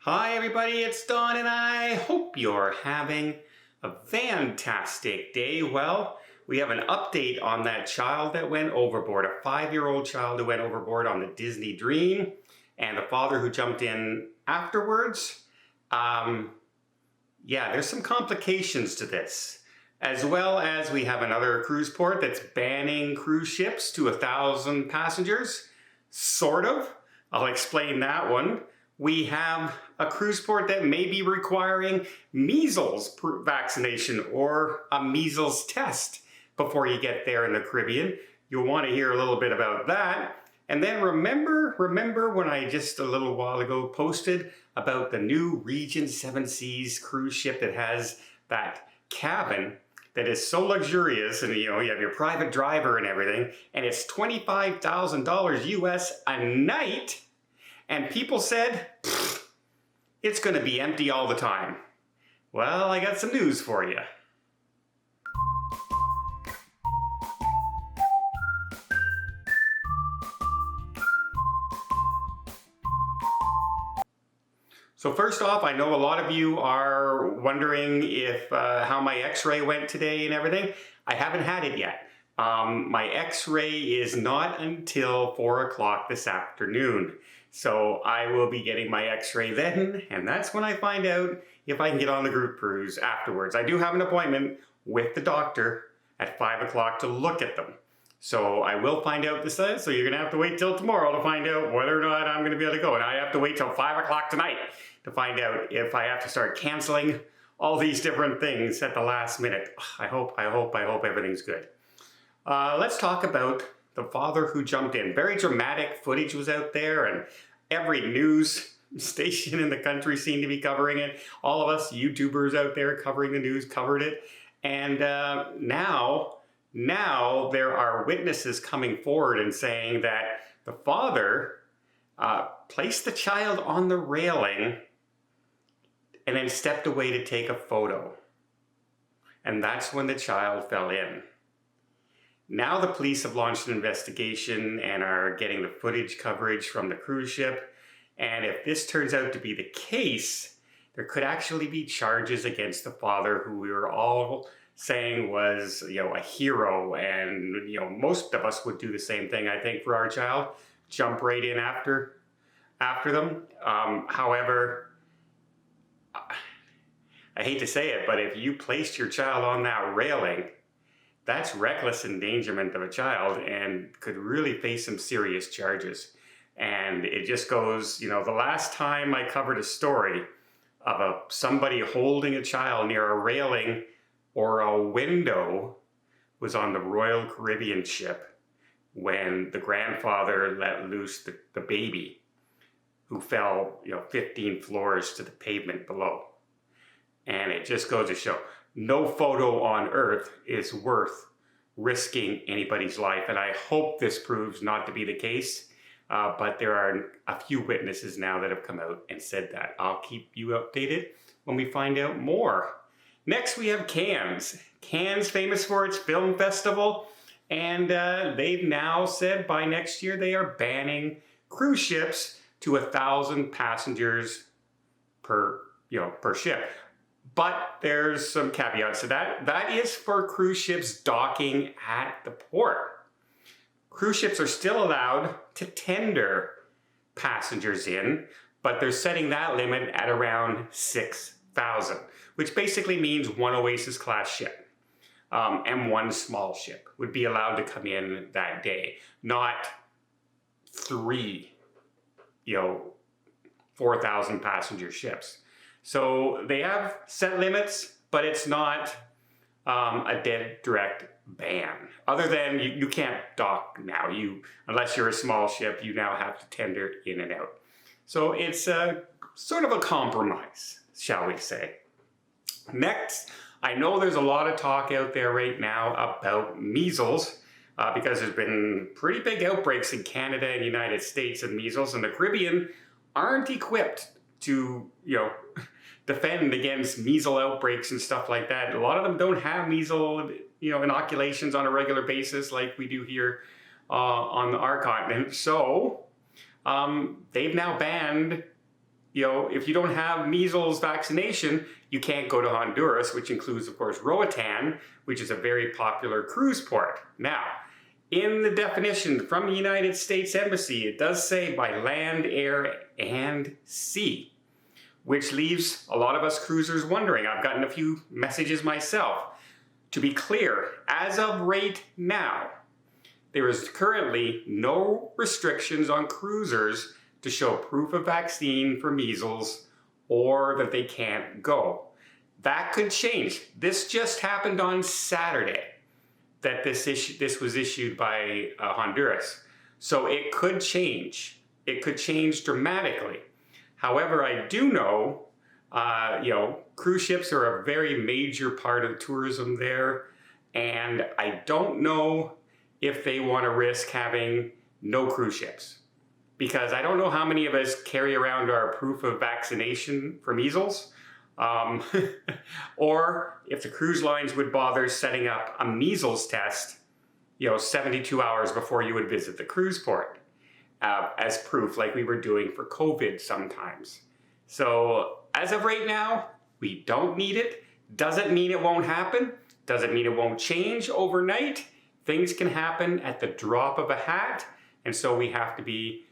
Hi everybody, it's Don and I hope you're having a fantastic day. Well, we have an update on that child that went overboard, a 5-year-old child who went overboard on the Disney Dream, and the father who jumped in afterwards. Yeah, there's some complications to this, as well as we have another cruise port that's banning cruise ships to 1,000 passengers, sort of. I'll explain that one. We have a cruise port that may be requiring measles vaccination or a measles test before you get there in the Caribbean. You'll want to hear a little bit about that. And then remember when I just a little while ago posted about the new Regent 7 Seas cruise ship that has that cabin that is so luxurious, and you have your private driver and everything, and it's $25,000 US a night. And people said, it's going to be empty all the time. Well, I got some news for you. So first off, I know a lot of you are wondering if how my x-ray went today and everything. I haven't had it yet. My x-ray is not until 4 o'clock this afternoon. So I will be getting my x-ray then, and that's when I find out if I can get on the group cruise afterwards. I do have an appointment with the doctor at 5 o'clock to look at them. So I will find out this day, so you're gonna have to wait till tomorrow to find out whether or not I'm gonna be able to go. And I have to wait till 5 o'clock tonight to find out if I have to start canceling all these different things at the last minute. I hope everything's good. Let's talk about the father who jumped in. Very dramatic footage was out there, and every news station in the country seemed to be covering it. All of us YouTubers out there covering the news covered it. And now there are witnesses coming forward and saying that the father placed the child on the railing and then stepped away to take a photo. And that's when the child fell in. Now the police have launched an investigation and are getting the footage coverage from the cruise ship. And if this turns out to be the case, there could actually be charges against the father, who we were all saying was, a hero. And, most of us would do the same thing, I think, for our child. Jump right in after them. However, I hate to say it, but if you placed your child on that railing, that's reckless endangerment of a child and could really face some serious charges. And it just goes, the last time I covered a story of somebody holding a child near a railing or a window was on the Royal Caribbean ship when the grandfather let loose the baby who fell, 15 floors to the pavement below. And it just goes to show, no photo on earth is worth risking anybody's life. And I hope this proves not to be the case. But there are a few witnesses now that have come out and said that. I'll keep you updated when we find out more. Next, we have Cannes. Cannes, famous for its film festival. And they've now said by next year they are banning cruise ships to 1,000 passengers per ship. But there's some caveats to that. That is for cruise ships docking at the port. Cruise ships are still allowed to tender passengers in, but they're setting that limit at around 6,000, which basically means one Oasis class ship and one small ship would be allowed to come in that day, not 3, 4,000 passenger ships. So they have set limits, but it's not a dead direct ban. Other than you can't dock now. Unless you're a small ship, you now have to tender in and out. So it's sort of a compromise, shall we say. Next, I know there's a lot of talk out there right now about measles because there's been pretty big outbreaks in Canada and United States of measles, and the Caribbean aren't equipped to, defend against measles outbreaks and stuff like that. A lot of them don't have measles, inoculations on a regular basis like we do here on our continent. So they've now banned if you don't have measles vaccination, you can't go to Honduras, which includes, of course, Roatan, which is a very popular cruise port. Now, in the definition from the United States Embassy, it does say by land, air, and sea, which leaves a lot of us cruisers wondering. I've gotten a few messages myself. To be clear, as of right now, there is currently no restrictions on cruisers to show proof of vaccine for measles or that they can't go. That could change. This just happened on Saturday that this was issued by Honduras. So it could change. It could change dramatically. However, I do know, cruise ships are a very major part of tourism there, and I don't know if they want to risk having no cruise ships. Because I don't know how many of us carry around our proof of vaccination for measles, or if the cruise lines would bother setting up a measles test, 72 hours before you would visit the cruise port as proof, like we were doing for COVID sometimes. So as of right now, we don't need it. Doesn't mean it won't happen. Doesn't mean it won't change overnight. Things can happen at the drop of a hat, and so we have to be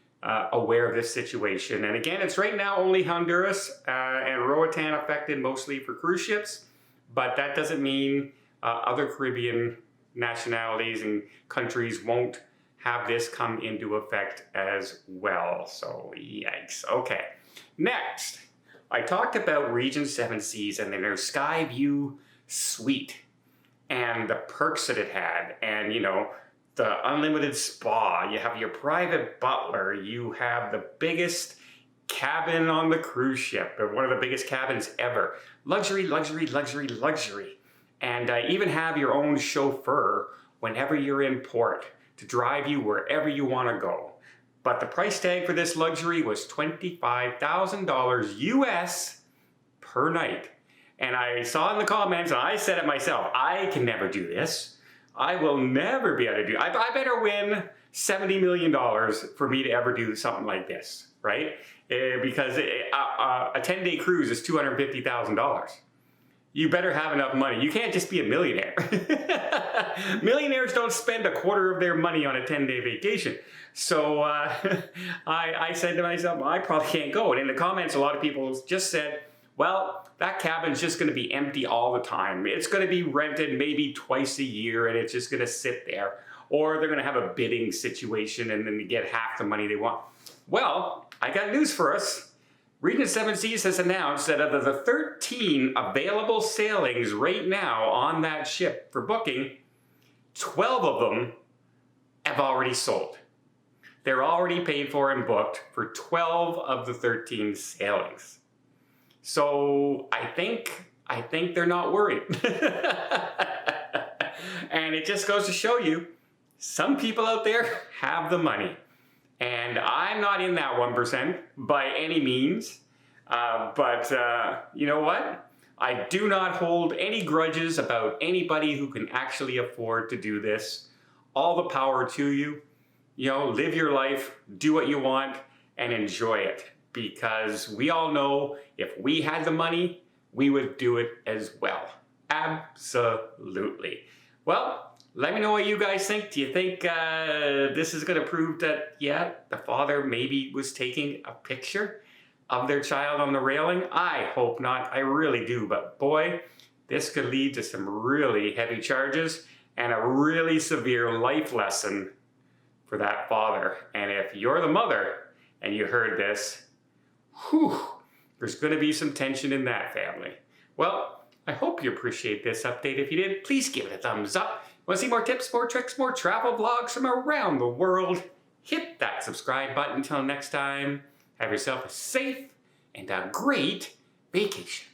aware of this situation. And again, it's right now only Honduras and Roatan affected mostly for cruise ships, but that doesn't mean other Caribbean nationalities and countries won't have this come into effect as well. So yikes. Okay, next, I talked about Region 7 Seas and their Skyview Suite and the perks that it had, and the unlimited spa, you have your private butler, you have the biggest cabin on the cruise ship, or one of the biggest cabins ever. Luxury, luxury, luxury, luxury. And even have your own chauffeur whenever you're in port to drive you wherever you want to go. But the price tag for this luxury was $25,000 US per night. And I saw in the comments, and I said it myself, I can never do this. I will never be able to do it. I better win $70 million for me to ever do something like this, right? Because a 10-day cruise is $250,000. You better have enough money. You can't just be a millionaire. Millionaires don't spend a quarter of their money on a 10-day vacation. So I said to myself, I probably can't go. And in the comments, a lot of people just said, well, that cabin's just going to be empty all the time. It's going to be rented maybe twice a year, and it's just going to sit there. Or they're going to have a bidding situation, and then they get half the money they want. Well, I got news for us. Region 7 Seas has announced that of the 13 available sailings right now on that ship for booking, 12 of them have already sold. They're already paid for and booked for 12 of the 13 sailings. So I think they're not worried. And it just goes to show you, some people out there have the money. And I'm not in that 1% by any means. But you know what? I do not hold any grudges about anybody who can actually afford to do this. All the power to you. Live your life, do what you want, and enjoy it. Because we all know if we had the money, we would do it as well. Absolutely. Well, let me know what you guys think. Do you think this is going to prove that, yeah, the father maybe was taking a picture of their child on the railing? I hope not. I really do. But boy, this could lead to some really heavy charges and a really severe life lesson for that father. And if you're the mother and you heard this, whew, there's going to be some tension in that family. Well, I hope you appreciate this update. If you did, please give it a thumbs up. Want to see more tips, more tricks, more travel vlogs from around the world? Hit that subscribe button. Until next time, have yourself a safe and a great vacation.